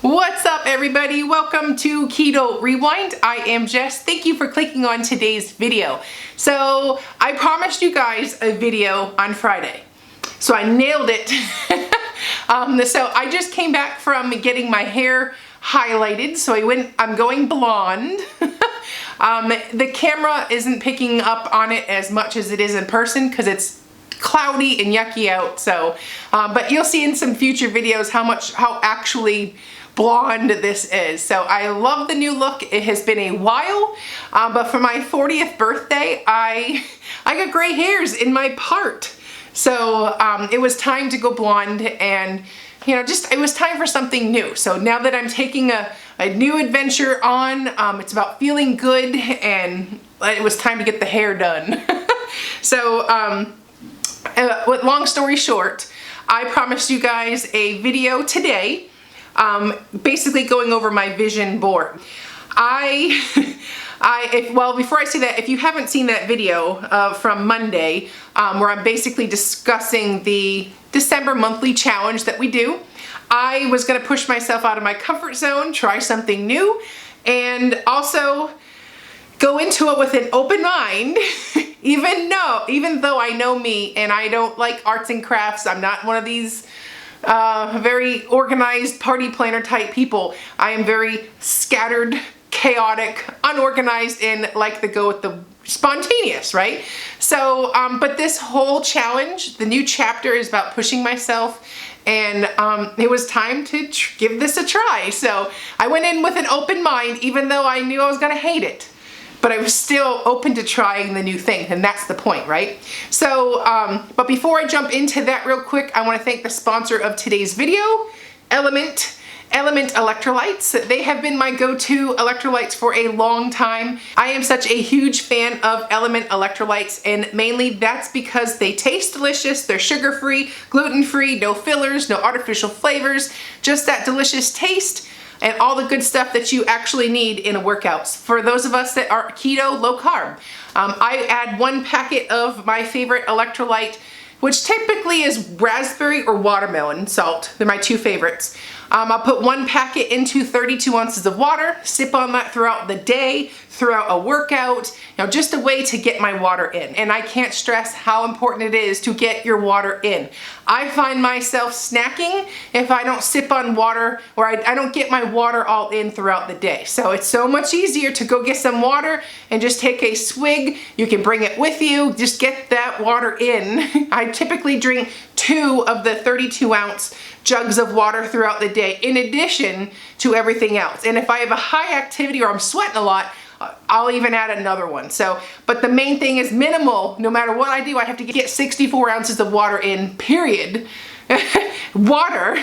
What's up, everybody? Welcome to Keto Rewind. I am Jess. Thank you for clicking on today's video. So I promised you guys a video on Friday, so I nailed it. So I just came back from getting my hair highlighted, so I'm going blonde. The camera isn't picking up on it as much as it is in person because it's cloudy and yucky out. So but you'll see in some future videos how actually blonde this is. So I love the new look. It has been a while, but for my 40th birthday I got gray hairs in my part, so it was time to go blonde, and it was time for something new. So now that I'm taking a new adventure on, it's about feeling good, and it was time to get the hair done. So long story short, I promised you guys a video today, basically going over my vision board. Before I say that, if you haven't seen that video from Monday, where I'm basically discussing the December monthly challenge that we do, I was going to push myself out of my comfort zone, try something new, and also go into it with an open mind. Even though I know me and I don't like arts and crafts, I'm not one of these very organized party planner type people. I am very scattered, chaotic, unorganized, and like to go with the spontaneous, right? So, but this whole challenge, the new chapter, is about pushing myself, and it was time to give this a try. So I went in with an open mind, even though I knew I was gonna hate it. But I was still open to trying the new thing, and that's the point, right? So, but before I jump into that real quick, I want to thank the sponsor of today's video, Element Electrolytes. They have been my go-to electrolytes for a long time. I am such a huge fan of Element Electrolytes, and mainly that's because they taste delicious, they're sugar-free, gluten-free, no fillers, no artificial flavors, just that delicious taste and all the good stuff that you actually need in a workout. For those of us that are keto, low carb, I add 1 packet of my favorite electrolyte, which typically is raspberry or watermelon salt. They're my 2 favorites. I'll put 1 packet into 32 ounces of water, sip on that throughout the day, throughout a workout, just a way to get my water in. And I can't stress how important it is to get your water in. I find myself snacking if I don't sip on water, or I don't get my water all in throughout the day. So it's so much easier to go get some water and just take a swig. You can bring it with you, just get that water in. I typically drink 2 of the 32-ounce jugs of water throughout the day, in addition to everything else. And if I have a high activity or I'm sweating a lot, I'll even add another one. So, but the main thing is minimal. No matter what I do, I have to get 64 ounces of water in, period. Water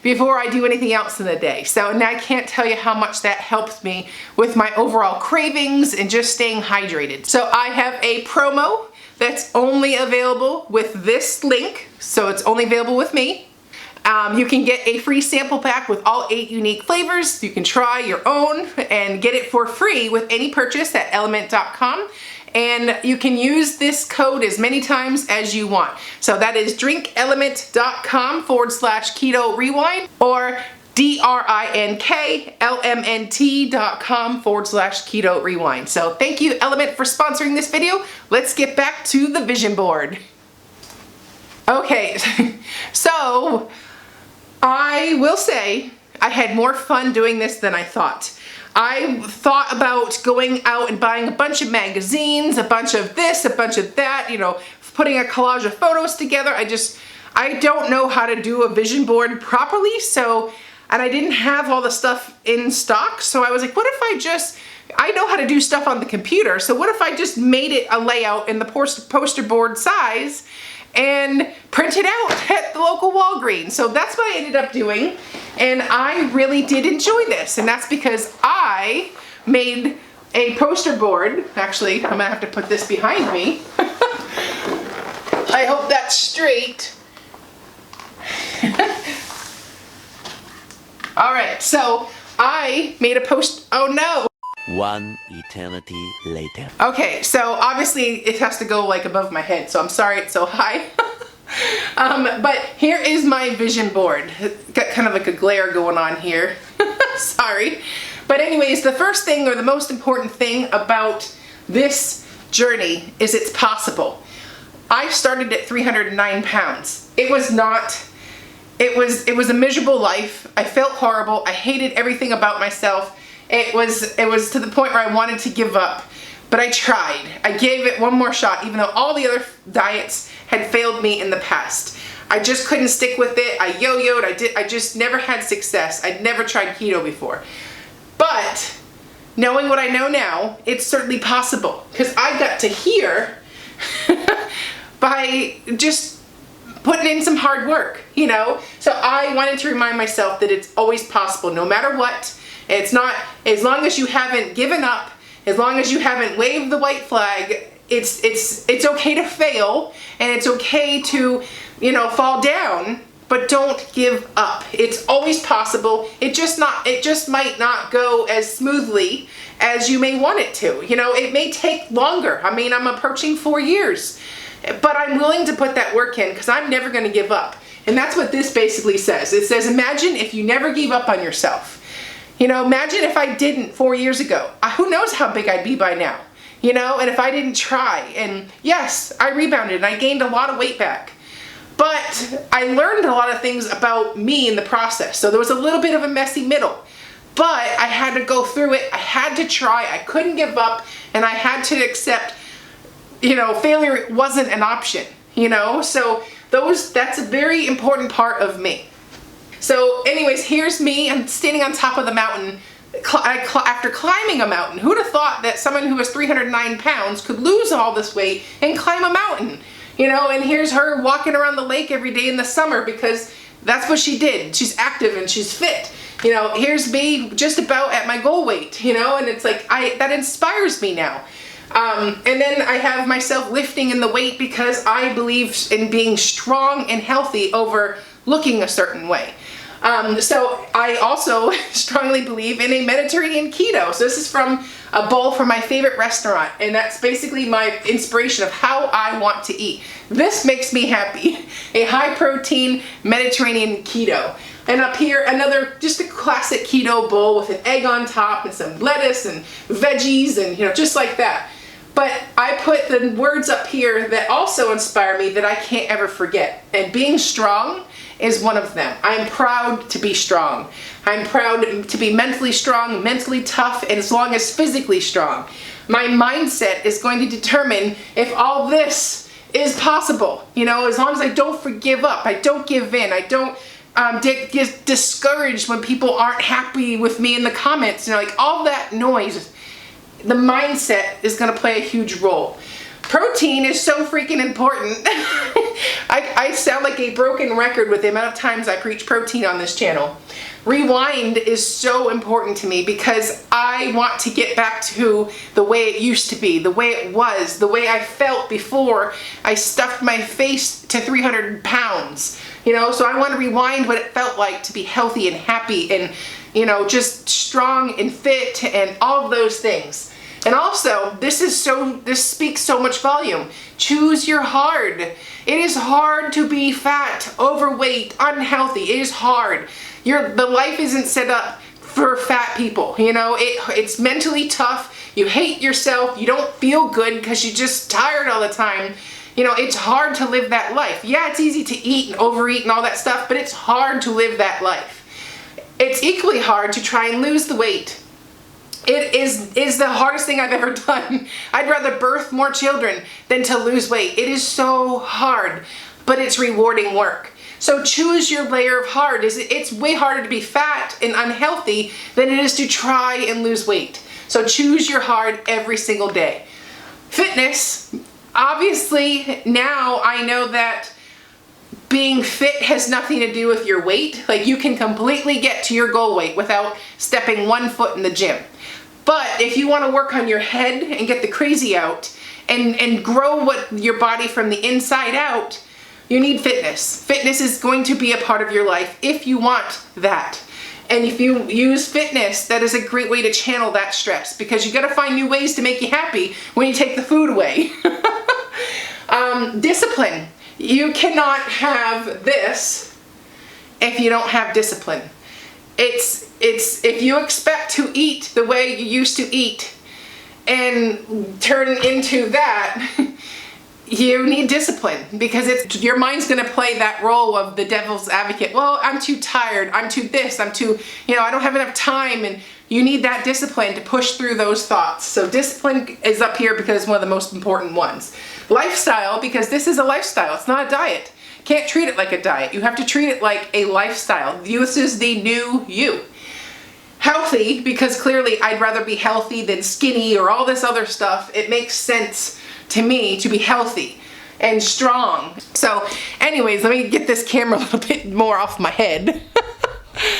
before I do anything else in the day. So, and I can't tell you how much that helps me with my overall cravings and just staying hydrated. So I have a promo that's only available with this link. So it's only available with me. You can get a free sample pack with all 8 unique flavors. You can try your own and get it for free with any purchase at element.com. And you can use this code as many times as you want. So that is drinkelement.com/keto rewind or drinklmnt.com/keto rewind. So thank you, Element, for sponsoring this video. Let's get back to the vision board. Okay, so I will say I had more fun doing this than I thought. I thought about going out and buying a bunch of magazines, a bunch of this, a bunch of that, putting a collage of photos together. I don't know how to do a vision board properly, and I didn't have all the stuff in stock, so I was like, what if I know how to do stuff on the computer, so what if I just made it a layout in the poster board size and print it out at the local Walgreens. So that's what I ended up doing, and I really did enjoy this, and that's because I made a poster board. Actually, I'm gonna have to put this behind me. I hope that's straight. All right, so I made a oh no! 1 eternity later. Okay, so obviously it has to go like above my head, so I'm sorry it's so high. But here is my vision board. got kind of like a glare going on here. Sorry. But anyways, the first thing, or the most important thing about this journey is it's possible. I started at 309 pounds. It was a miserable life. I felt horrible. I hated everything about myself. It was to the point where I wanted to give up. But I tried. I gave it one more shot, even though all the other diets had failed me in the past. I just couldn't stick with it. I yo-yoed. I just never had success. I'd never tried keto before. But knowing what I know now, it's certainly possible. Because I got to here by just putting in some hard work, you know? So I wanted to remind myself that it's always possible, no matter what. It's not, as long as you haven't given up, as long as you haven't waved the white flag, it's okay to fail, and it's okay to, you know, fall down, but don't give up. It's always possible. It just might not go as smoothly as you may want it to. You know, it may take longer. I mean, I'm approaching 4 years, but I'm willing to put that work in because I'm never going to give up. And that's what this basically says. It says, imagine if you never gave up on yourself. You know, imagine if I didn't 4 years ago. Who knows how big I'd be by now, you know, and if I didn't try. And yes, I rebounded and I gained a lot of weight back. But I learned a lot of things about me in the process. So there was a little bit of a messy middle. But I had to go through it. I had to try. I couldn't give up. And I had to accept, you know, failure wasn't an option, you know. So that's a very important part of me. So anyways, here's me. I'm standing on top of the mountain after climbing a mountain. Who'd have thought that someone who was 309 pounds could lose all this weight and climb a mountain? You know, and here's her walking around the lake every day in the summer because that's what she did. She's active and she's fit. You know, here's me just about at my goal weight, you know, and it's like, that inspires me now. And then I have myself lifting in the weight because I believe in being strong and healthy over looking a certain way. So I also strongly believe in a Mediterranean keto. So this is from a bowl from my favorite restaurant, and that's basically my inspiration of how I want to eat. This makes me happy. A high protein Mediterranean keto. And up here, just a classic keto bowl with an egg on top and some lettuce and veggies and, you know, just like that. But I put the words up here that also inspire me that I can't ever forget. And being strong is one of them. I'm proud to be strong. I'm proud to be mentally strong, mentally tough, and as long as physically strong. My mindset is going to determine if all this is possible. You know, as long as I don't give up, I don't give in, I don't get discouraged when people aren't happy with me in the comments, you know, like all that noise. The mindset is going to play a huge role. Protein is so freaking important. I sound like a broken record with the amount of times I preach protein on this channel. Rewind is so important to me because I want to get back to the way it used to be, the way it was, the way I felt before I stuffed my face to 300 pounds. You know, so I want to rewind what it felt like to be healthy and happy and, you know, just strong and fit and all of those things. And also, this speaks so much volume. Choose your hard. It is hard to be fat, overweight, unhealthy. It is hard. The life isn't set up for fat people. You know, it's mentally tough. You hate yourself. You don't feel good because you're just tired all the time. You know, it's hard to live that life. Yeah, it's easy to eat and overeat and all that stuff, but it's hard to live that life. It's equally hard to try and lose the weight. It is the hardest thing I've ever done. I'd rather birth more children than to lose weight. It is so hard, but it's rewarding work. So choose your layer of hard. It's way harder to be fat and unhealthy than it is to try and lose weight. So choose your hard every single day. Fitness, obviously now I know that being fit has nothing to do with your weight. Like, you can completely get to your goal weight without stepping 1 foot in the gym. But if you want to work on your head and get the crazy out and grow your body from the inside out, you need fitness. Fitness is going to be a part of your life if you want that. And if you use fitness, that is a great way to channel that stress, because you got to find new ways to make you happy when you take the food away. Discipline. You cannot have this if you don't have discipline. It's if you expect to eat the way you used to eat and turn into that, you need discipline, because your mind's going to play that role of the devil's advocate. Well, I'm too tired, I'm too this, I'm too, I don't have enough time, and you need that discipline to push through those thoughts. So discipline is up here because it's one of the most important ones. Lifestyle, because this is a lifestyle, it's not a diet. Can't treat it like a diet. You have to treat it like a lifestyle. This is the new you. Healthy, because clearly I'd rather be healthy than skinny or all this other stuff. It makes sense to me to be healthy and strong. So anyways, let me get this camera a little bit more off my head.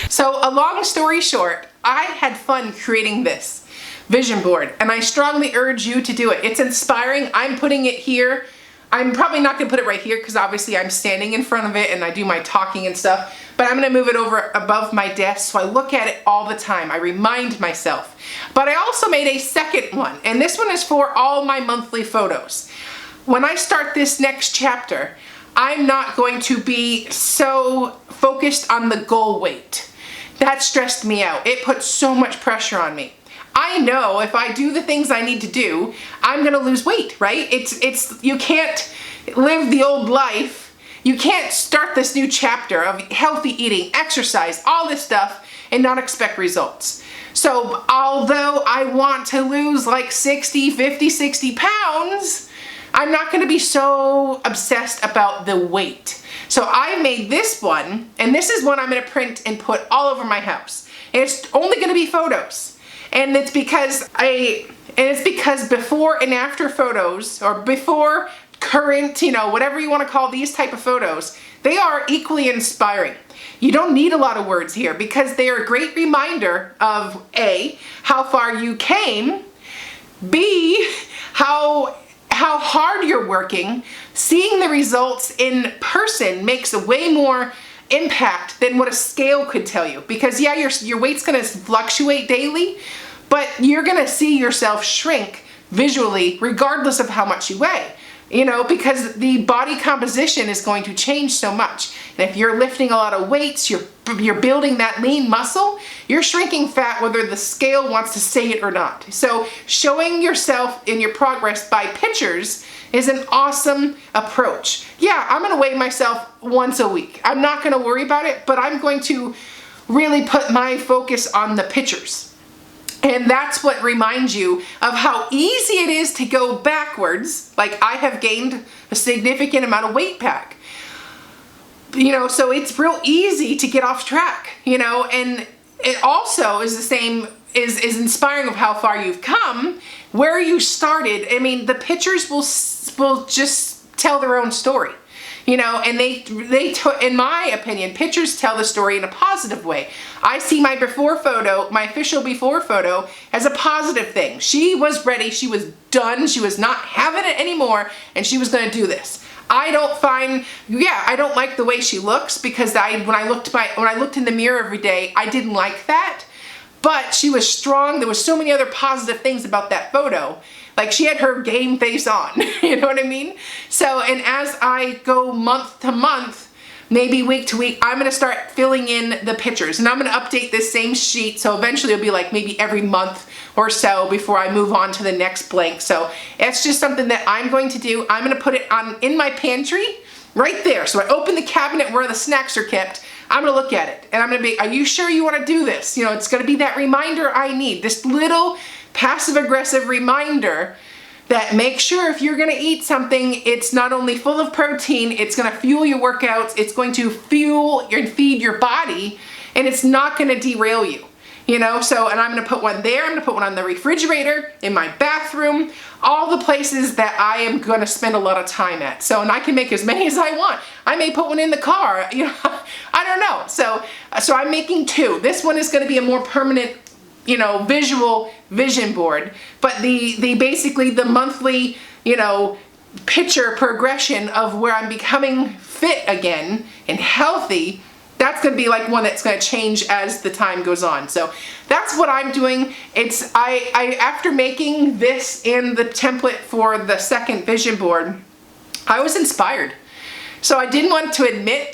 So a long story short, I had fun creating this vision board, and I strongly urge you to do it. It's inspiring. I'm putting it here. I'm probably not gonna put it right here because obviously I'm standing in front of it and I do my talking and stuff, but I'm gonna move it over above my desk so I look at it all the time. I remind myself. But I also made a second one, and this one is for all my monthly photos. When I start this next chapter, I'm not going to be so focused on the goal weight. That stressed me out. It put so much pressure on me. I know if I do the things I need to do, I'm gonna lose weight, right? You can't live the old life. You can't start this new chapter of healthy eating, exercise, all this stuff, and not expect results. So although I want to lose like 60, 50, 60 pounds, I'm not gonna be so obsessed about the weight. So I made this one, and this is one I'm gonna print and put all over my house. And it's only gonna be photos. And it's because before and after photos, or before current, whatever you want to call these type of photos, they are equally inspiring. You don't need a lot of words here because they are a great reminder of A, how far you came, B, how hard you're working. Seeing the results in person makes a way more impact than what a scale could tell you, because yeah, your weight's going to fluctuate daily, but you're going to see yourself shrink visually regardless of how much you weigh, because the body composition is going to change so much. And if you're lifting a lot of weights, you're building that lean muscle, you're shrinking fat whether the scale wants to say it or not. So showing yourself in your progress by pictures is an awesome approach. Yeah, I'm gonna weigh myself once a week. I'm not gonna worry about it, but I'm going to really put my focus on the pictures. And that's what reminds you of how easy it is to go backwards. Like I have gained a significant amount of weight back. So it's real easy to get off track, and it also is the same, is inspiring of how far you've come, where you started. I mean, the pictures will just tell their own story, and in my opinion, pictures tell the story in a positive way. I see my before photo, my official before photo, as a positive thing. She was ready, she was done, she was not having it anymore, and she was gonna do this. I don't like the way she looks, because when I looked in the mirror every day, I didn't like that. But she was strong. There was so many other positive things about that photo. Like she had her game face on, you know what I mean? So, and as I go month to month, maybe week to week, I'm gonna start filling in the pictures, and I'm gonna update this same sheet. So eventually it'll be like maybe every month or so before I move on to the next blank. So it's just something that I'm going to do. I'm gonna put it in my pantry right there. So I open the cabinet where the snacks are kept. I'm gonna look at it and I'm gonna be, are you sure you wanna do this? It's gonna be that reminder I need, this little passive aggressive reminder that make sure if you're gonna eat something, it's not only full of protein, it's gonna fuel your workouts, it's going to fuel and feed your body, and it's not gonna derail you. So, and I'm gonna put one there, I'm gonna put one on the refrigerator, in my bathroom, all the places that I am gonna spend a lot of time at. So, and I can make as many as I want. I may put one in the car, I don't know. So I'm making two. This one is gonna be a more permanent, visual vision board, but the basically the monthly, picture progression of where I'm becoming fit again and healthy, that's gonna be like one that's gonna change as the time goes on. So that's what I'm doing. I after making this and the template for the second vision board, I was inspired. So I didn't want to admit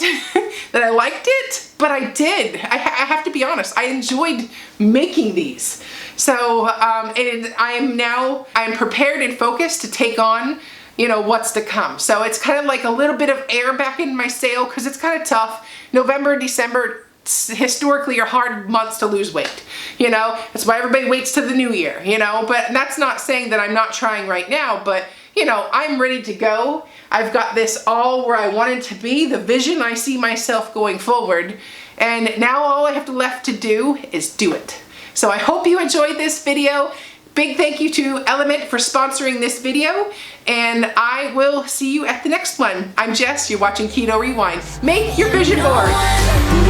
that I liked it, but I did. I have to be honest, I enjoyed making these. So and I'm prepared and focused to take on, you know, what's to come. So it's kind of like a little bit of air back in my sail because it's kind of tough. November and December historically are hard months to lose weight. You know, that's why everybody waits to the new year, you know, but that's not saying that I'm not trying right now, but you know, I'm ready to go. I've got this all where I want it to be, the vision I see myself going forward, and now all I have left to do is do it. So I hope you enjoyed this video. Big thank you to Element for sponsoring this video, and I will see you at the next one. I'm Jess, you're watching Keto Rewind. Make your vision board.